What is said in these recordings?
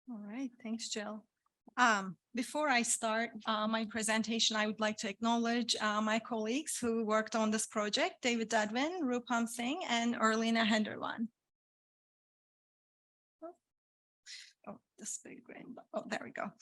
All right, thanks, Jill. Before I start my presentation, I would like to acknowledge my colleagues who worked on this project, David Dadwin, Rupam Singh, and Erlina Henderland. Oh, this big green, oh, there we go.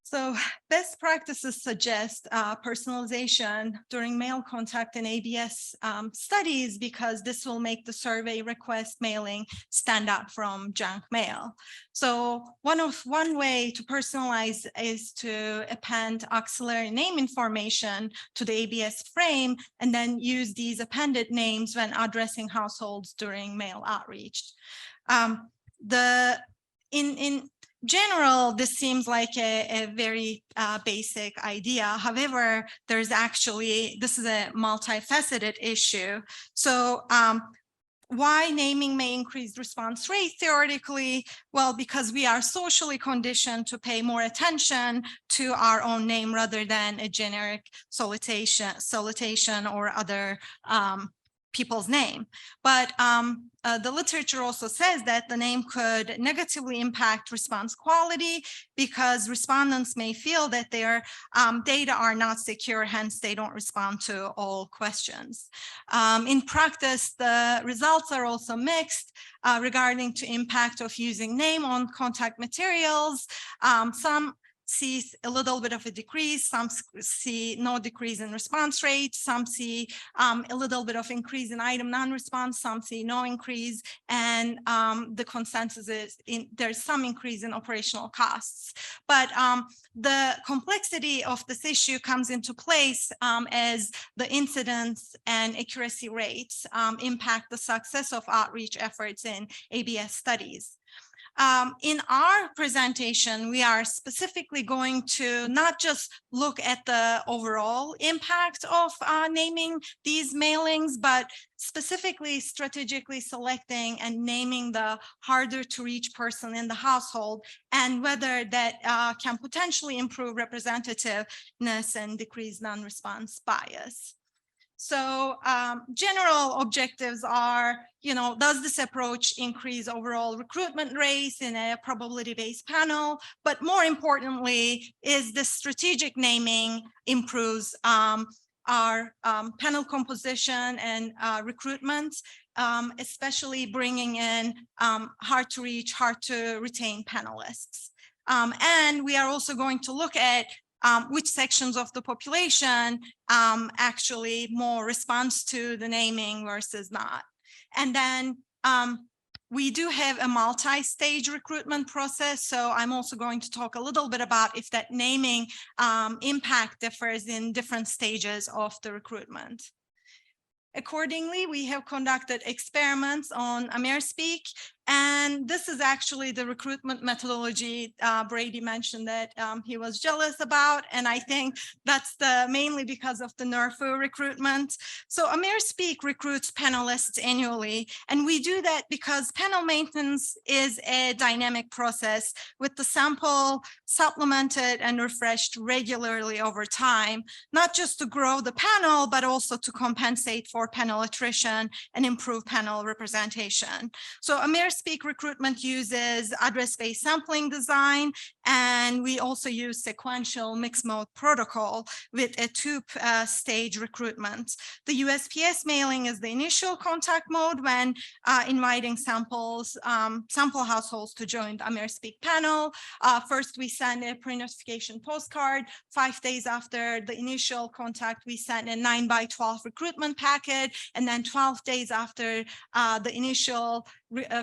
So best practices suggest personalization during mail contact in ABS studies because this will make the survey request mailing stand out from junk mail. So one way to personalize is to append auxiliary name information to the ABS frame and then use these appended names when addressing households during mail outreach. In general, this seems like a very basic idea. However, this is a multifaceted issue. So why naming may increase response rate theoretically? Well, because we are socially conditioned to pay more attention to our own name rather than a generic solicitation or other people's name. But the literature also says that the name could negatively impact response quality because respondents may feel that their data are not secure, hence they don't respond to all questions. In practice, the results are also mixed regarding the impact of using name on contact materials. Some see a little bit of a decrease, some see no decrease in response rate, some see a little bit of increase in item non-response, some see no increase, and the consensus is there's some increase in operational costs. But the complexity of this issue comes into place as the incidence and accuracy rates impact the success of outreach efforts in ABS studies. In our presentation, we are specifically going to not just look at the overall impact of naming these mailings, but specifically strategically selecting and naming the harder to reach person in the household and whether that can potentially improve representativeness and decrease non-response bias. So general objectives are, does this approach increase overall recruitment rates in a probability-based panel? But more importantly, is the strategic naming improves our panel composition and recruitment, especially bringing in hard to reach, hard to retain panelists. And we are also going to look at which sections of the population actually more responds to the naming versus not. And then we do have a multi-stage recruitment process. So I'm also going to talk a little bit about if that naming impact differs in different stages of the recruitment. Accordingly, we have conducted experiments on AmerSpeak, and this is actually the recruitment methodology Brady mentioned that he was jealous about, and I think that's mainly because of the NERFU recruitment. So AmerSpeak recruits panelists annually, and we do that because panel maintenance is a dynamic process with the sample supplemented and refreshed regularly over time, not just to grow the panel, but also to compensate for panel attrition and improve panel representation. So AmerSpeak recruitment uses address-based sampling design, and we also use sequential mixed mode protocol with a two-stage recruitment. The USPS mailing is the initial contact mode when inviting sample households to join the AmerSpeak panel. First, we send a pre-notification postcard. 5 days after the initial contact, we send a 9x12 recruitment packet. And then 12 days after the initial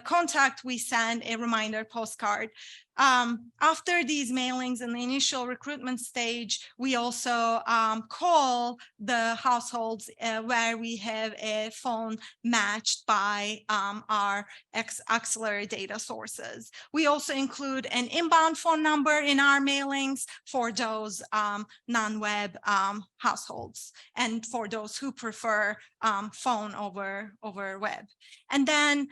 contact, we send a reminder postcard. After these mailings in the initial recruitment stage, we also call the households where we have a phone matched by our auxiliary data sources. We also include an inbound phone number in our mailings for those non-web households and for those who prefer phone over web. And then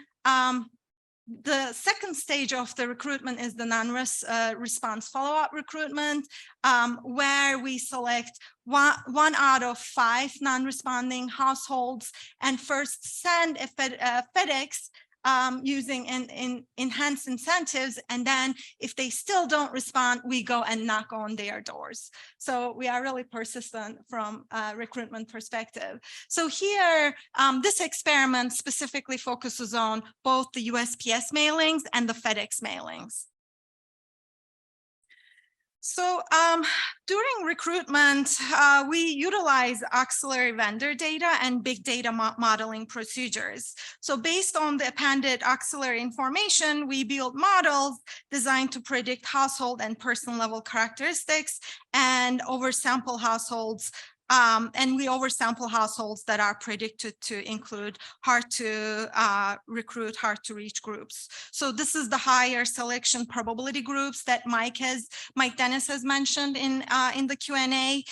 the second stage of the recruitment is the non-response follow-up recruitment, where we select one out of 5 non-responding households and first send a FedEx using enhanced incentives. And then if they still don't respond, we go and knock on their doors. So we are really persistent from a recruitment perspective. So here, this experiment specifically focuses on both the USPS mailings and the FedEx mailings. So during recruitment, we utilize auxiliary vendor data and big data modeling procedures. So based on the appended auxiliary information, we build models designed to predict household and person level characteristics and oversample households. And we oversample households that are predicted to include hard to recruit, hard to reach groups. So this is the higher selection probability groups that Mike Dennis has mentioned in the Q&A.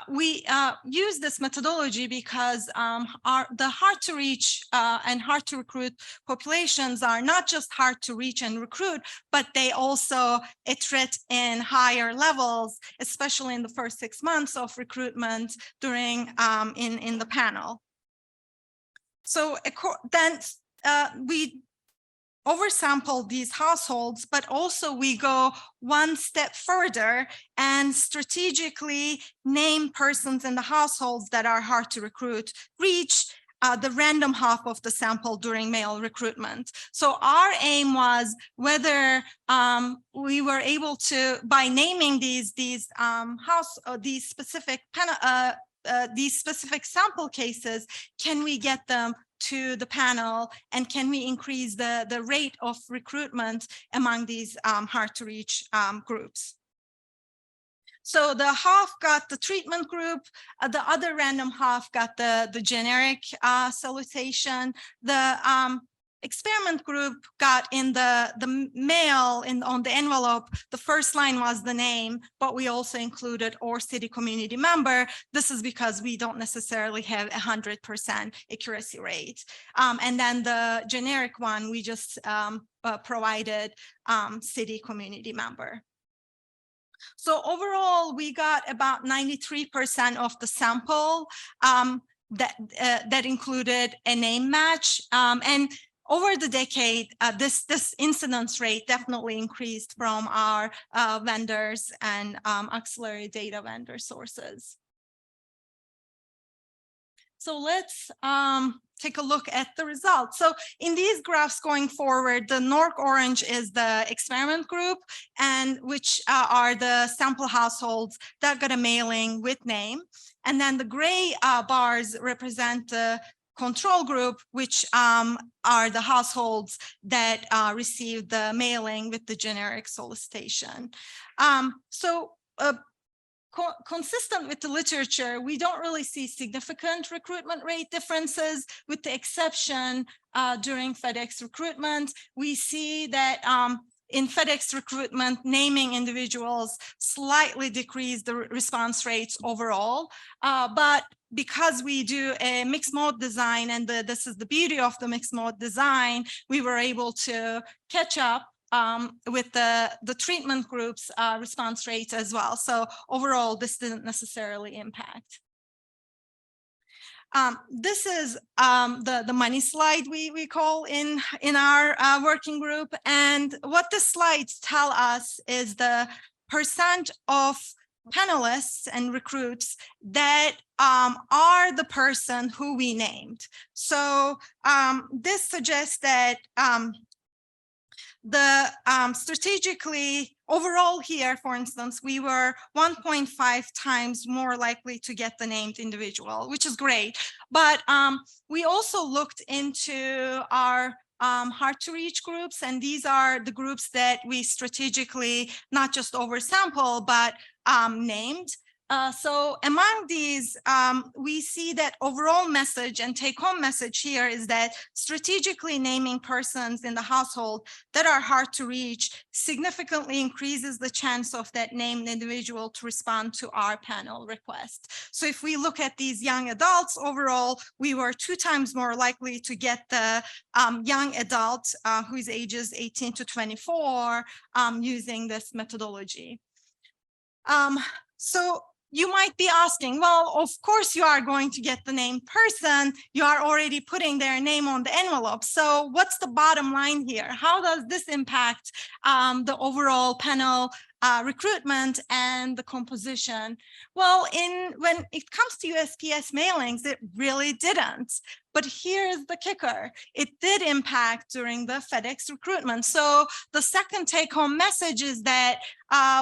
We use this methodology because the hard to reach and hard to recruit populations are not just hard to reach and recruit, but they also iterate in higher levels, especially in the first 6 months of recruitment during in the panel. So then we oversample these households, but also we go one step further and strategically name persons in the households that are hard to recruit, reach the random half of the sample during male recruitment. So our aim was whether we were able to, by naming these specific sample cases, can we get them to the panel, and can we increase the rate of recruitment among these hard to reach groups? So the half got the treatment group, the other random half got the generic solicitation. The experiment group got in the mail on the envelope. The first line was the name, but we also included or city community member. This is because we don't necessarily have 100% accuracy rate. And then the generic one, we just provided city community member. So overall, we got about 93% of the sample that included a name match. And over the decade, this incidence rate definitely increased from our vendors and auxiliary data vendor sources. So let's take a look at the results. So in these graphs going forward, the NORC orange is the experiment group, and which are the sample households that got a mailing with name. And then the gray bars represent the control group, which are the households that received the mailing with the generic solicitation. Consistent with the literature, we don't really see significant recruitment rate differences, with the exception during FedEx recruitment. We see that in FedEx recruitment, naming individuals slightly decrease the response rates overall. But because we do a mixed mode design, and this is the beauty of the mixed mode design, we were able to catch up with the treatment groups response rates as well. So overall, this didn't necessarily impact. This is the money slide we call in our working group. And what the slides tell us is the percent of panelists and recruits that are the person who we named. So this suggests that strategically overall here, for instance, we were 1.5 times more likely to get the named individual, which is great. But we also looked into our hard to reach groups, and these are the groups that we strategically not just oversample, but named. So among these, we see that overall message and take-home message here is that strategically naming persons in the household that are hard to reach significantly increases the chance of that named individual to respond to our panel request. So if we look at these young adults overall, we were 2 times more likely to get the young adult whose ages 18 to 24 using this methodology. So you might be asking, well, of course you are going to get the named person. You are already putting their name on the envelope. So what's the bottom line here? How does this impact the overall panel recruitment and the composition? Well, when it comes to USPS mailings, it really didn't. But here's the kicker. It did impact during the FedEx recruitment. So the second take-home message is that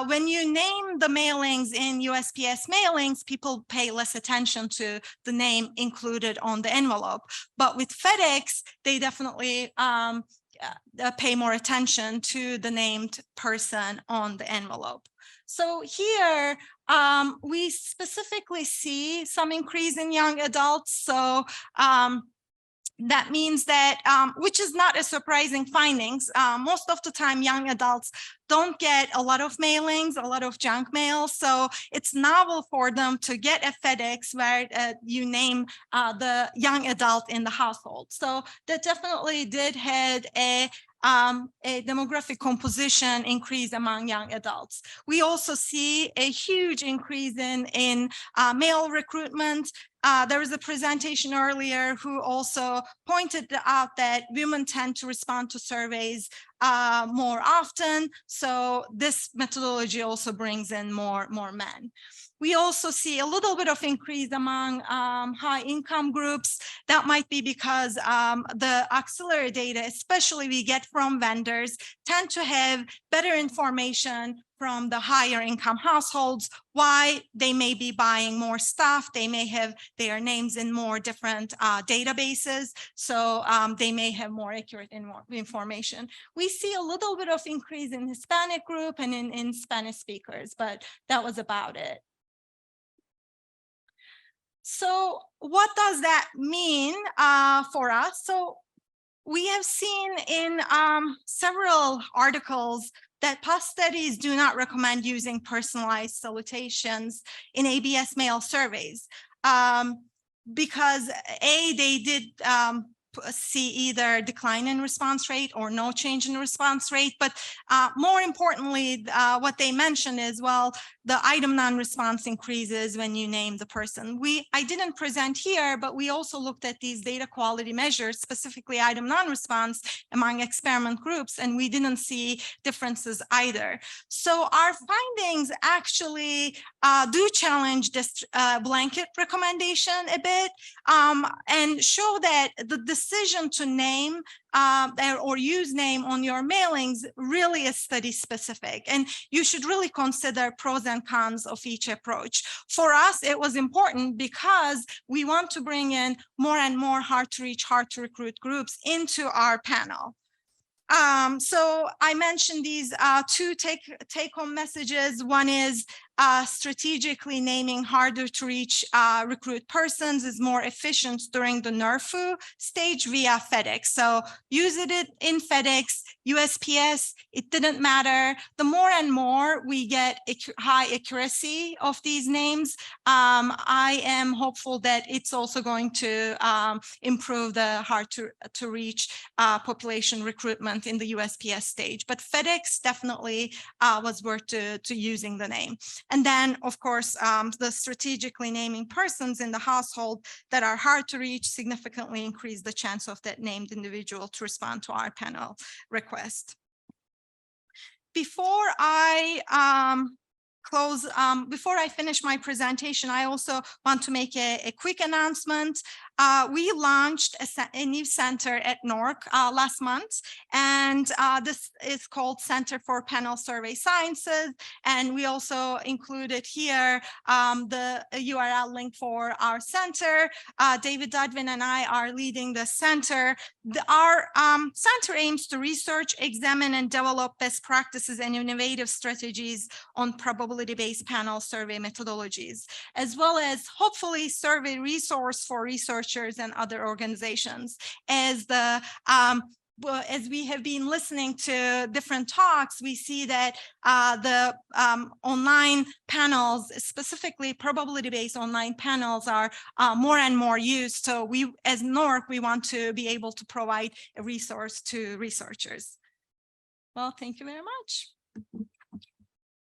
when you name the mailings in USPS mailings, people pay less attention to the name included on the envelope. But with FedEx, they definitely pay more attention to the named person on the envelope. So here, we specifically see some increase in young adults. So that means that, which is not a surprising findings. Most of the time, young adults don't get a lot of mailings, a lot of junk mail. So it's novel for them to get a FedEx where you name the young adult in the household. So that definitely did have a demographic composition increase among young adults. We also see a huge increase in male recruitment. There was a presentation earlier who also pointed out that women tend to respond to surveys more often. So this methodology also brings in more men. We also see a little bit of increase among high income groups. That might be because the auxiliary data, especially we get from vendors, tend to have better information from the higher income households, why they may be buying more stuff. They may have their names in more different databases. So they may have more accurate information. We see a little bit of increase in Hispanic group and in Spanish speakers, but that was about it. So what does that mean for us? So we have seen in several articles that past studies do not recommend using personalized salutations in ABS mail surveys because they did see either decline in response rate or no change in response rate. But more importantly, what they mentioned is, well, the item non-response increases when you name the person. I didn't present here, but we also looked at these data quality measures, specifically item non-response among experiment groups, and we didn't see differences either. So our findings actually do challenge this blanket recommendation a bit and show that the decision to name or use name on your mailings really is study specific, and you should really consider pros and cons of each approach. For us, it was important because we want to bring in more and more hard to reach, hard to recruit groups into our panel. So I mentioned these two take-home messages. One is strategically naming harder to reach recruit persons is more efficient during the NRFU stage via FedEx. So use it in FedEx, USPS, it didn't matter. The more and more we get high accuracy of these names, I am hopeful that it's also going to improve the hard to reach population recruitment in the USPS stage. But FedEx definitely was worth to using the name. And then, of course, the strategically naming persons in the household that are hard to reach significantly increase the chance of that named individual to respond to our panel request. Before I before I finish my presentation, I also want to make a quick announcement. We launched a new center at NORC last month, and this is called Center for Panel Survey Sciences. And we also included here the URL link for our center. David Dudwin and I are leading the center. Our center aims to research, examine, and develop best practices and innovative strategies on probability-based panel survey methodologies, as well as hopefully survey resource for researchers and other organizations. As we have been listening to different talks, we see that the online panels, specifically probability-based online panels, are more and more used. So we, as NORC, we want to be able to provide a resource to researchers. Well, thank you very much.